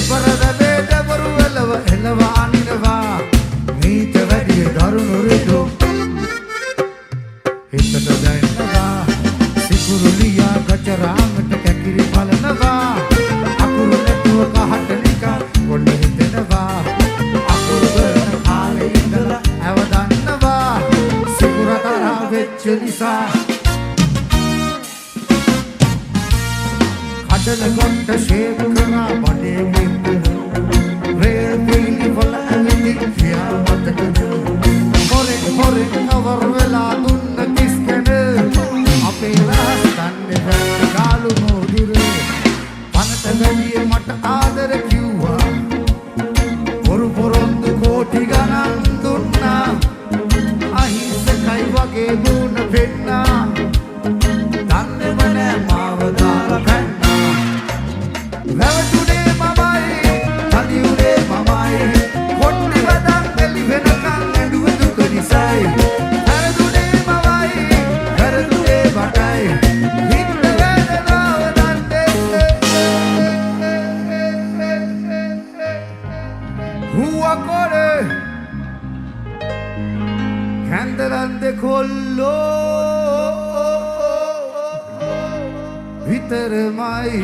පරදනේ දවරු එලව එලව අනිනවා මීට වැඩි දරුණු රිදු හිතට දැනෙනවා සිකුරුලියා ගචරාමට කැකිරි බලනවා අකුරු නැතුව කහට නිකන් පොඩි හිතෙනවා අකුරු වල කාලේ ඉඳලා අවදන්නවා සිකුර තරහ වෙච්ච නිසා කඩල කොට ෂේප් කරා බඩේ විතර රේල් වීලි වල ඇවිදි කියා මතකද හොරෙන් නවර වෙලා දුන්න කිස්කන අපේ රාස්තන්නේ වැට ගාලු මොදිර පනත ගලියේ මට ආදර කිව්වා පොරොන්දු කෝටි ගණන් දුන්නා අහිංසකයි වගේ දුන්න පෙන්නා දන්නේම නෑ මාව දාලා පැන්නා රැවටුනේ මමයි තනියුනේ මමයි කොට්ටි වදන් එලි වෙනකන් ඇඬුව දුක නිසයි හැරදුනේ මමයි හැරදුනේ බටයි හිත වේදනාව දන්නේ හුවා කොරේ කන්දරන්දේ කොල්ලෝ විතරමයි